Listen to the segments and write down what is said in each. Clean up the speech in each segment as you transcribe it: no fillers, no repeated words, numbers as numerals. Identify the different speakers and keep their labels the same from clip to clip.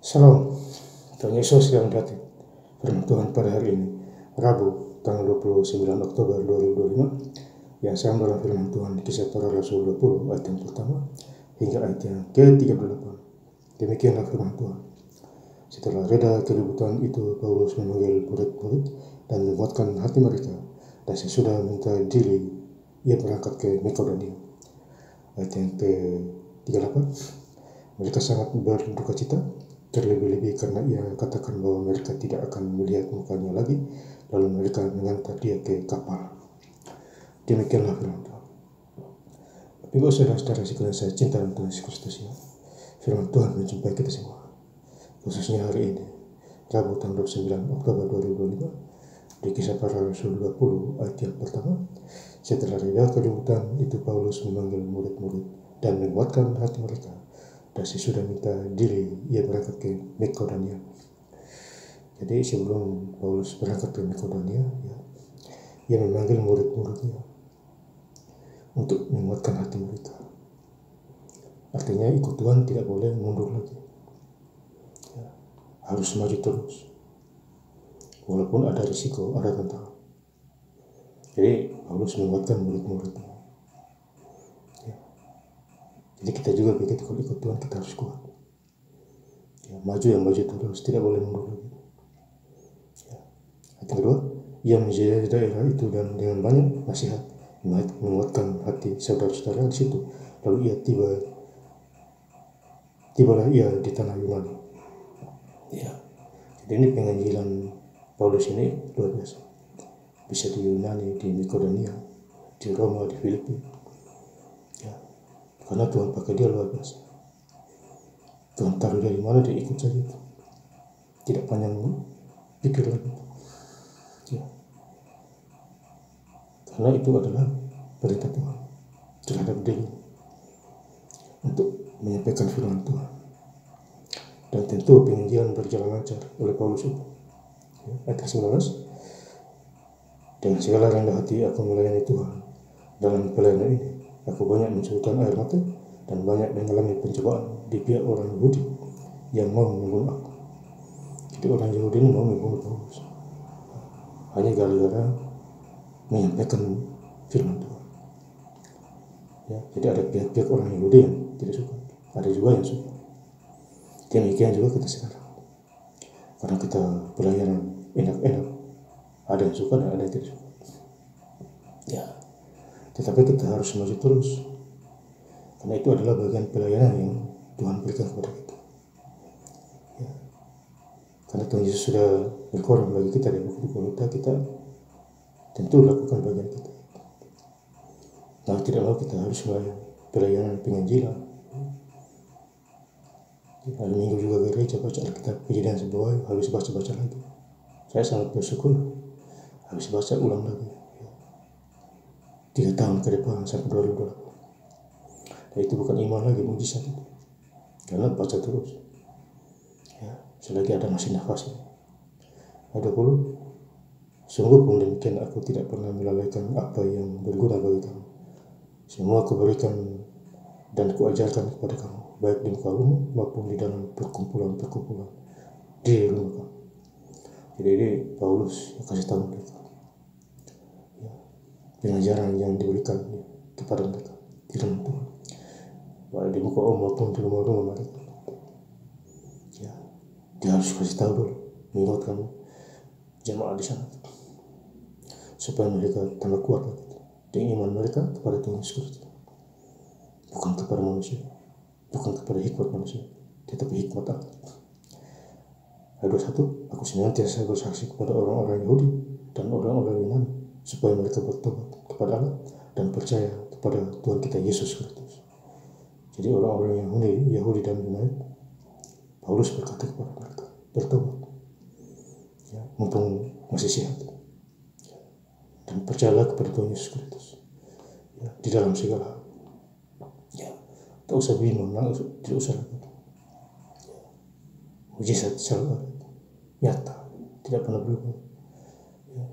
Speaker 1: Salam, Tuhan Yesus yang datang. Firman Tuhan pada hari ini, Rabu, tanggal 29 Oktober 2025, yang saya dalam firman Tuhan di Kisah Para Rasul 20 ayat yang pertama hingga ayat yang ke-38. Demikianlah firman Tuhan. Setelah reda keributan itu, Paulus memanggil murid-murid dan menguatkan hati mereka, dan sesudah minta diri, ia berangkat ke Makedonia. Ayat yang ke-38, mereka sangat berduka cita, terlebih-lebih karena ia katakan bahwa mereka tidak akan melihat mukanya lagi, lalu mereka mengantar dia ke kapal. Demikianlah firman Tuhan. Ibu saudara-saudara sekalian saya cinta dan Tuhan Yesus Kristus, firman Tuhan menjumpai kita semua, khususnya hari ini, Rabu tanggal 29 Oktober 2025, di Kisah Para Rasul 20 ayat yang pertama. Setelah reda keributan itu, Paulus memanggil murid-murid dan menguatkan hati mereka, dan sesudah minta diri, ia berangkat ke Makedonia. Jadi sebelum Paulus berangkat ke Makedonia, ia memanggil murid-muridnya untuk menguatkan hati mereka. Artinya ikut Tuhan tidak boleh mundur lagi, harus maju terus, walaupun ada risiko, ada tantangan. Jadi Paulus menguatkan murid-muridnya. Jadi kita juga begitu, kalau ikut Tuhan kita harus kuat. Maju terus, tidak boleh mundur lagi. Yang kedua, ia menjadi daerah itu dan dengan banyak nasihat menguatkan hati saudara-saudara di situ. Lalu ia tibalah ia di tanah Yunani. Jadi ini penginjilan Paulus ini luar biasa. Bisa di Yunani, di Makedonia, di Roma, di Filipi. Karena Tuhan pakai dia luar biasa. Tuhan taruh dari mana dia ikut saja itu. Tidak panjang pikir lagi. Karena itu adalah perintah Tuhan terhadap diri untuk menyampaikan firman Tuhan. Dan tentu penginjilan berjalan lancar oleh Paulus itu. Ayat 19, dengan segala rendah hati aku melayani Tuhan. Dalam pelayanan ini aku banyak mencuburkan air mata dan banyak mengalami pencobaan di pihak orang Yahudi yang mau membunuh aku. Jadi orang Yahudi ini mau membunuh Paulus hanya gara-gara menyampaikan firman Tuhan. Jadi ada pihak-pihak orang Yahudi yang tidak suka, ada juga yang suka. Demikian juga kita sekarang, karena kita pelayanan enak-enak, ada yang suka dan ada yang tidak suka. Tetapi kita harus maju terus, karena itu adalah bagian pelayanan yang Tuhan berikan kepada kita. Karena Tuhan Yesus sudah berkorban bagi kita dan kita tentu lakukan bagian kita. Nah, tidak mau kita harus melayani pelayanan penginjilan. Hari Minggu juga gereja baca Alkitab Kejadian sebuah, habis baca lagi. Saya sangat bersyukur, habis baca ulang lagi. 3 tahun ke depan sampai 2020. Dan itu bukan iman lagi, mujizat itu. Karena baca terus. Selagi ada masih nafas. Ayat 20, sungguh pun demikian aku tidak pernah melalaikan apa yang berguna bagi kamu. Semua aku berikan dan kuajarkan kepada kamu, baik di muka umum maupun di dalam perkumpulan di rumah kamu. Jadi ini Paulus yang kasih tahu mereka pengajaran yang diberikan kepada mereka di dalam Tuhan, baik di muka umum maupun di rumah-rumah mereka. Dia harus kasih tahu dulu, mengingatkan jemaat di sana, supaya mereka tambah kuat lagi dengan iman mereka kepada Tuhan Yesus Kristus, bukan kepada manusia, bukan kepada hikmat manusia, tetapi hikmat Allah. Ayat 21, aku senantiasa bersaksi kepada orang-orang Yahudi dan orang-orang Yunani supaya mereka bertobat kepada Allah dan percaya kepada Tuhan kita Yesus Kristus. Jadi orang-orang Yahudi dan Yunani, Paulus berkata kepada mereka bertobat, mumpung masih sehat, dan percayalah kepada Tuhan Yesus Kristus di dalam segala hal. Tak usah bingung, tidak usah lagi. Mujizat selalu nyata, tidak pernah berubah.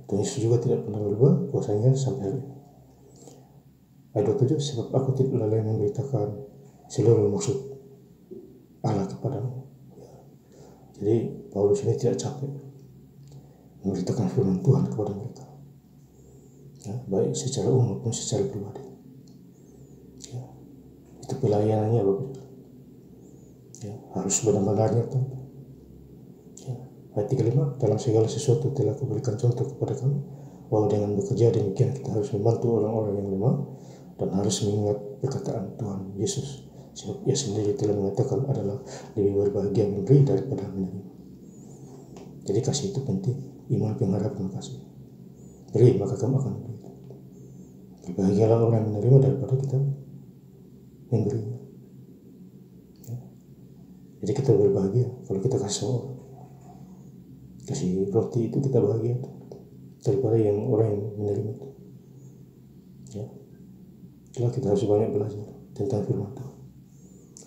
Speaker 1: Tuhan Yesus juga tidak pernah berubah kuasanya sampai hari ini. Ayat 27, sebab aku tidak lalai memberitakan seluruh maksud Allah kepadamu. Jadi Paulus ini tidak capek memberitakan firman Tuhan kepada mereka, ya, baik secara umum maupun secara pribadi. Ya, itu pelayanannya Bapak. Ya, harus benar-benar nyata. Ya, ayat 35, dalam segala sesuatu telah kuberikan contoh kepada kamu, bahwa dengan bekerja demikian kita harus membantu orang-orang yang lemah dan harus mengingat perkataan Tuhan Yesus, sebab ia sendiri telah mengatakan adalah lebih berbahagia memberi daripada menerima. Jadi kasih itu penting. Iman, pengharapan, kasih. Beri maka kamu akan beri. Berbahagialah orang yang menerima daripada kita memberi. Ya. Jadi kita berbahagia kalau kita kasih orang. Kasih roti itu kita bahagia daripada yang orang yang menerima itu. Ya. Itulah kita harus banyak belajar tentang firman Tuhan.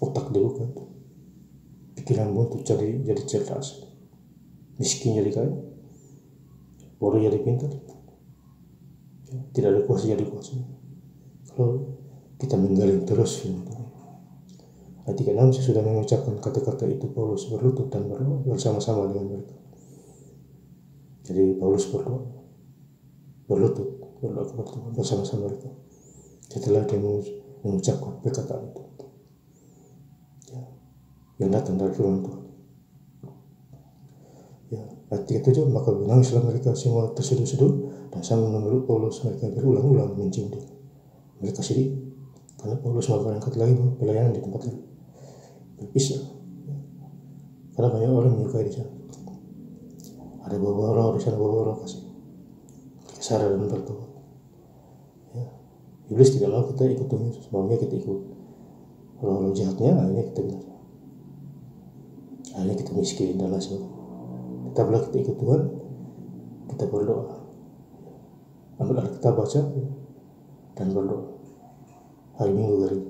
Speaker 1: Otak dibuka itu. Pikiran buntu jadi cerdas. Miskin jadi kaya, bodoh jadi pintar. Ya, tidak ada kuasa jadi kuasa. Kalau kita menggali terus firman Tuhan. Ayat 36, saya sudah mengucapkan kata-kata itu Paulus berlutut dan berdoa bersama-sama dengan mereka. Jadi Paulus berlutut berdoa kepada Tuhan bersama-sama mereka setelah dia mengucapkan perkataan itu, ya, yang datang dari firman Tuhan. Ya, ayat 37, maka menangislah mereka semua terseduh-seduh, dan sambil memeluk Paulus mereka berulang-ulang mencium dia. Mereka sedih karena Paulus mau berangkat lagi pelayanan di tempat lain, berpisah. Ya. Karena banyak orang menyukai di sana. Ada bawa roh di sana, bawa roh kasih, kesadaran dan bertobat. Ya. Iblis tidak mau kita ikut Tuhan Yesus, maunya kita ikut roh-roh jahatnya, akhirnya kita binasa, akhirnya kita miskin dan lain sebagainya. Tetaplah kita ikut Tuhan, kita berdoa, ambil Alkitab baca dan berdoa hari Minggu hari,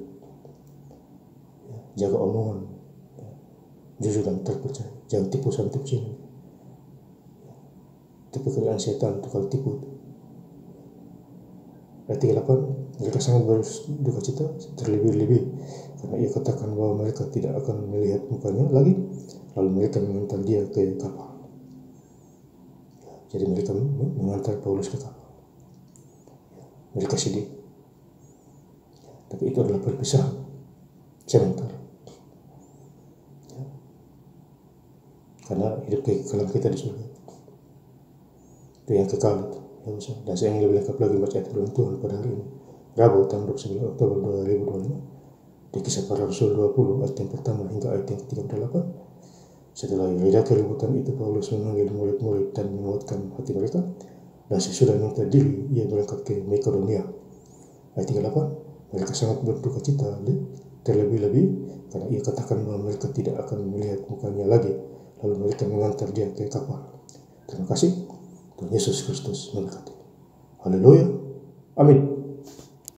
Speaker 1: ya, jaga omongan, ya, jujur dan terpercaya, jangan tipu sama tipu sini. Itu pekerjaan setan untuk kalau tipu. Ayat 38, mereka sangat berduka cita terlebih-lebih karena ia katakan bahwa mereka tidak akan melihat mukanya lagi, lalu mereka mengantar dia ke kapal. Jadi mereka mengantar Paulus ke kapal. Mereka sedih, tapi itu adalah perpisahan sebentar, ya. Karena hidup kekekalan kita di surga itu yang kekal itu, ya. Dan saya ingin lebih lengkap lagi baca ayat firman Tuhan pada hari ini, Rabu tanggal 29 Oktober 2025, di Kisah Para Rasul 20 ayat yang pertama hingga ayat yang ke-38. Setelah reda keributan itu, Paulus memanggil murid-murid dan menguatkan hati mereka, dan sesudah minta diri ia berangkat ke Makedonia. Ayat 38, mereka sangat berduka cita terlebih-lebih karena ia katakan bahwa mereka tidak akan melihat mukanya lagi, lalu mereka mengantar dia ke kapal. Terima kasih. Tuhan Yesus Kristus memberkati. Haleluya. Amin.